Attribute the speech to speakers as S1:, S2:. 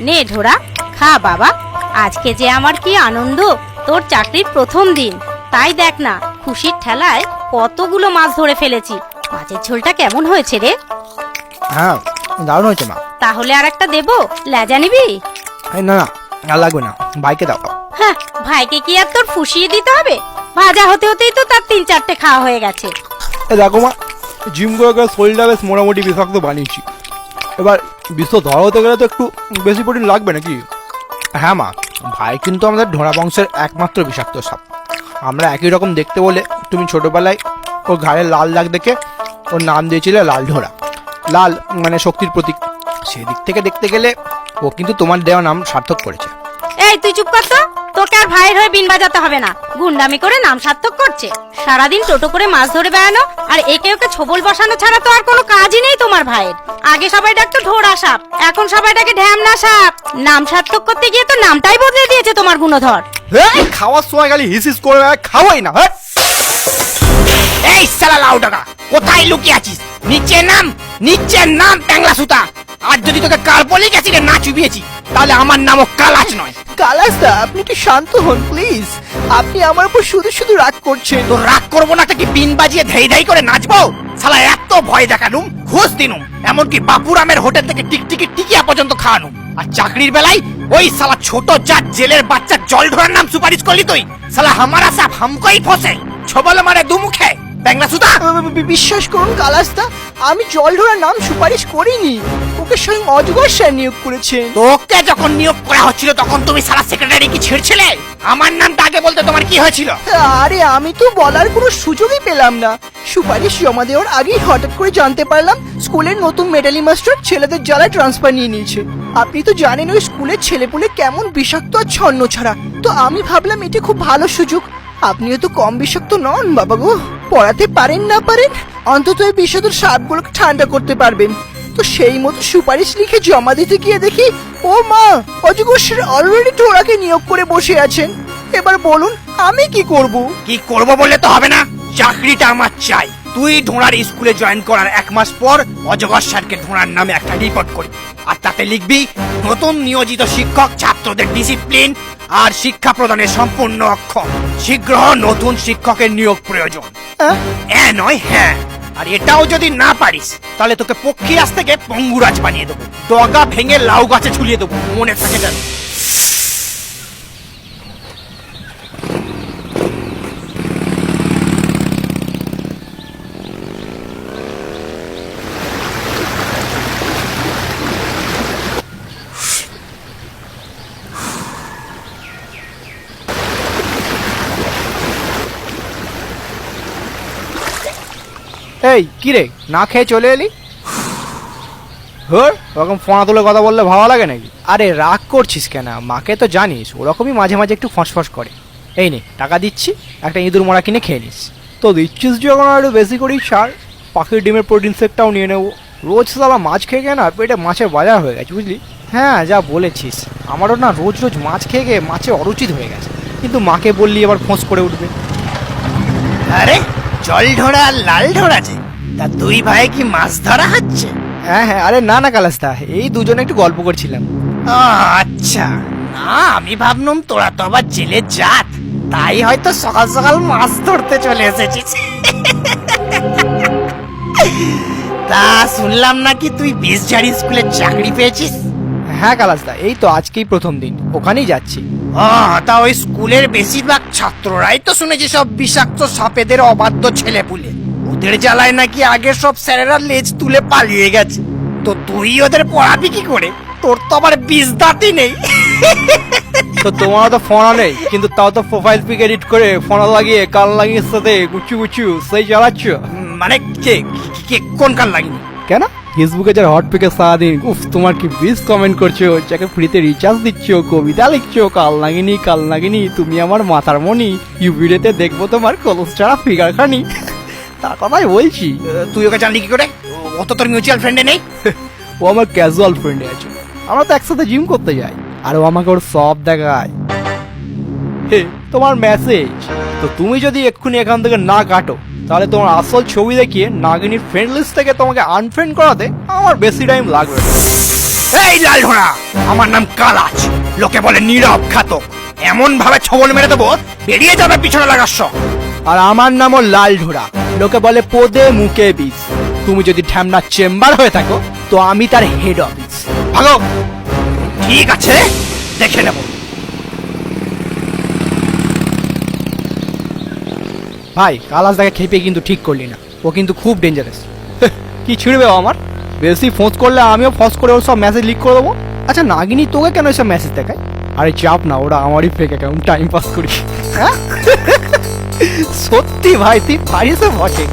S1: নে ঢোরা, খা বাবা। আজকে যে আমার কি আনন্দ, তোর চাকরির প্রথম দিন। তাই দেখ না, খুশির ঠেলায় কতগুলো মাছ ধরে ফেলেছি। মাছের ঝোলটা কেমন হয়েছে রে?
S2: হ্যাঁ, দারুণ হয়েছে মা।
S1: তাহলে আর একটা দেবো? লেজা নিবি?
S2: না না, আর লাগবে না, ভাইকে দাও।
S1: হ্যাঁ, ভাইকে কি আর তোর ফুসিয়ে দিতে হবে? ভাজা হতে হতেই তো তার 3-4টে খাওয়া হয়ে গেছে।
S2: দেখো মা, জিম করে করে শরীরটা বেশ মোটামুটি বিষাক্ত বানিয়েছি। এবার বিশ্ব ধরা হতে গেলে তো একটু বেশি প্রোটিন লাগবে নাকি? হ্যাঁ মা, ভাই কিন্তু আমাদের ঢোড়া বংশের একমাত্র বিষাক্ত সাপ। আমরা একই রকম দেখতে বলে তুমি ছোটবেলায় ওর ঘাড়ে লাল দাগ দেখে ওর নাম দিয়েছিলে লাল ঢোড়া। লাল মানে শক্তির প্রতীক। সেদিক থেকে দেখতে গেলে ও কিন্তু তোমার দেওয়া নাম সার্থক করেছে।
S1: এই তুই চুপ কর তো, তোকে আর ভাইয়ের হয়ে বিন বাজাতে হবে না। গুন্ডামি করে নাম সার্থক করছে। সারাদিন টোটো করে মাছ ধরে বেড়ানো আর একে ওকে ছোবল বসানো ছাড়া তো আর কোনো কাজই নেই তোমার ভাইয়ের। আগে সবাই ডাকতো ঢোড়া সাপ, এখন সবাই ডাকে ঢ্যামনা সাপ। নাম সার্থক করতে গিয়ে তো নামটাই বদলে দিয়েছে তোমার গুণধর।
S2: খাওয়ার সময় খালি হিসিস করে খাওয়াই না।
S3: এই শালা লাউ টাকা, কোথায় লুকিয়ে আছিস? নিচে নাম, নিচে নাম ট্যাংলা সুতা। আর যদি তোকে কাল বলে গেছি রে না চুবিয়েছি, তাহলে আমার নামও কালাচ নয়।
S4: কালাসদা, আপনি একটু শান্ত হন প্লিজ। আপনি আমার উপর শুধু শুধু রাগ করছেন।
S3: তো রাগ করবো না, কি বিন বাজিয়ে ধেই ধেই করে নাচবো? শালা এত ভয় দেখানুম, ঘুষ দিনুম, এমনকি বাপুরামের হোটেল থেকে টিকটিকি টিকিয়া পর্যন্ত খাওয়ানুম। আর চাকরির বেলায় ওই শালা ছোট জাত জেলের বাচ্চা জল ঢোড়ার নাম সুপারিশ করলি তুই। শালা হামারা সাপ হামকোই ফসে, ছবল মারে দুমুখে ট্যাংলা সুতা।
S4: বিশ্বাস করুন কালাসদা, আমি জল ধরার নাম সুপারিশ করিনি। ওকে স্বয়ং অজগর স্যার নিয়োগ করেছেন।
S3: তোকে যখন নিয়োগ করা হচ্ছিল তখন তুমি সারা সেক্রেটারি কি ছিড়ছিলে? আমার নামটা আগে বলতে তোমার কি হয়েছিল?
S4: আরে আমি তো বলার কোনো সুযোগই পেলাম না। সুপারিশ জমা দেওয়ার আগেই হঠাৎ করে জানতে পারলাম স্কুলের নতুন মেডালি মাস্টার ছেলেদের জ্বালায় ট্রান্সফার নিয়ে নিয়েছে। আপনি তো জানেন ওই স্কুলের ছেলেপুলে কেমন বিষাক্ত আর ছন্ন ছাড়া। তো আমি ভাবলাম এটা খুব ভালো সুযোগ। আপনিও তো কম বিষাক্ত নন বাবা গো। পড়াতে পারেন না পারেন, অন্তত এই বিষাক্ত সাপগুলোকে ঠান্ডা করতে পারবেন। তো সেই মতো সুপারিশ লিখে জমা দিতে গিয়ে দেখি ও মা, অজগর স্যার অলরেডি ঢোড়াকে নিয়োগ করে বসে আছেন। এবার বলুন আমি কি করব?
S3: কি করব বললে তো হবে না, চাকরিটা আমার চাই। তুই ঢোড়ার স্কুলে জয়েন করার 1 মাস পর অজগর স্যারকে ঢোড়ার নামে একটা রিপোর্ট করি। আর তাতে লিখবি নতুন নিয়োজিত শিক্ষক ছাত্রদের ডিসিপ্লিন আর শিক্ষা প্রদানের সম্পূর্ণ অক্ষম। শীঘ্র নতুন শিক্ষকের নিয়োগ প্রয়োজন। নয় হ্যাঁ। আর এটাও যদি না পারিস তাহলে তোকে পক্ষীরাজ থেকে পঙ্গুরাজ বানিয়ে দেবো, ডগা ভেঙে লাউ গাছে ঝুলিয়ে দেবো, মনে থাকে যেন।
S2: এই কি রে, না খেয়ে চলে এলি? ওরকম ফোনা তুলে কথা বললে ভালো লাগে নাকি? আরে রাগ করছিস কেন? মাকে তো জানিস ওরকমই মাঝে মাঝে একটু ফসফস করে। এই নে টাকা দিচ্ছি, একটা ইঁদুর মরা কিনে খেয়ে নিস। তো দিচ্ছিস যখন একটু বেশি করেই ছাড়। পাখির ডিমের প্রোটিন শেকটাও নিয়ে নেবো। রোজ সালা মাছ খেয়ে খেয়ে না পেটে মাছের বাজার হয়ে গেছে বুঝলি। হ্যাঁ যা বলেছিস, আমারও না রোজ রোজ মাছ খেয়ে খেয়ে মাছের অরুচিত হয়ে গেছে। কিন্তু মাকে বললি এবার ফোঁস করে উঠবে।
S3: আরে জল ঢোড়া আর লাল ঢোড়া যে, তা দুই ভাই কি মাছ ধরা হচ্ছে?
S2: হ্যাঁ হ্যাঁ, আরে না না কালাস্তা, এই দুজনে একটু গল্প করছিলাম।
S3: আচ্ছা, না আমি ভাবলাম তোরা তো আবার জেলে জাত, তাই হয়তো সকাল সকাল মাছ ধরতে চলে এসেছিস। তা শুনলাম নাকি তুই বিশঝাড়ি স্কুলে চাকরি পেয়েছিস?
S2: হ্যাঁ কালাস্তা, এই তো আজকেই প্রথম দিন, ওখানেই যাচ্ছি।
S3: তা ওই স্কুলের বেশিরভাগ ছাত্ররাই তো শুনেছি সব বিষাক্ত সাপেদের অবাধ্য ছেলেপুলে। ওদের জ্বালায় নাকি আগে সব স্যারেরা লেজ তুলে পালিয়ে গেছে। তো তুই ওদের পড়াবি কি করে? তোর তো আবার বিষ দাঁতই নেই।
S2: তো তোমারও তো ফোনা নেই, কিন্তু তাও তো প্রোফাইল পিক এডিট করে ফোনা লাগিয়ে কাল লাগিয়ে সাথে গুচু গুচু সেই চালাচ্ছ।
S3: মানে কে কে কোন কাল লাগিনি?
S2: কেন ফেসবুকে যারা হট পিকে সারাদিন উফ তোমার কি বিষ কমেন্ট করছো, যাকে ফ্রিতে রিচার্জ দিচ্ছ, কবিতা লিখছো, কাল নাগিনি তুমি আমার মাথার মনি, ইউভিডিওতে দেখবো তোমার কলস ছাড়া ফিগার খানি, তার কথাই বলছি।
S3: তুই ওকে জানলি কি করে? ও তো তোর মিউচুয়াল ফ্রেন্ডে নেই।
S2: ও আমার ক্যাজুয়াল ফ্রেন্ডে আছে, আমরা তো একসাথে জিম করতে যাই, আর ও আমাকে ওর সব দেখায়। হে তোমার মেসেজ, তো তুমি যদি এক্ষুনি এখান থেকে না কাটো তাহলে তোমার আসল ছবি দেখিয়ে নাগিনীর ফ্রেন্ড লিস্ট থেকে তোমাকে আনফ্রেন্ড করাতে আমার বেশি টাইম লাগবে না।
S3: এই লাল ঢোড়া, আমার নাম কালাচ, লোকে বলে নীরব ঘাতক। এমন ভাবে ছবল মেরে দেবো বেরিয়ে যাবে পিছনে লাগার শখ।
S2: আর আমার নামও লাল ঢোড়া, লোকে বলে পদে মুখে বিষ। তুমি যদি ঢ্যামনা চেম্বার হয়ে থাকো তো আমি তার হেড অফিস।
S3: ভাগো। ঠিক আছে, দেখে নেব।
S2: ভাই কালাস দাকে খেপে কিন্তু ঠিক করলি না, ও কিন্তু খুব ডেঞ্জারাস। কি ছিড়বে ও আমার? বেশি ফোঁস করলে আমিও ফস করে ওর সব মেসেজ লিক করে দেবো। আচ্ছা নাগিনি তোকে কেন এসব মেসেজ দেখায়? আরে চাপ না, ওরা আমারই ফেক অ্যাকাউন্ট, টাইম পাস করি। হ্যাঁ? সত্যি ভাই তুই পারিস বটে।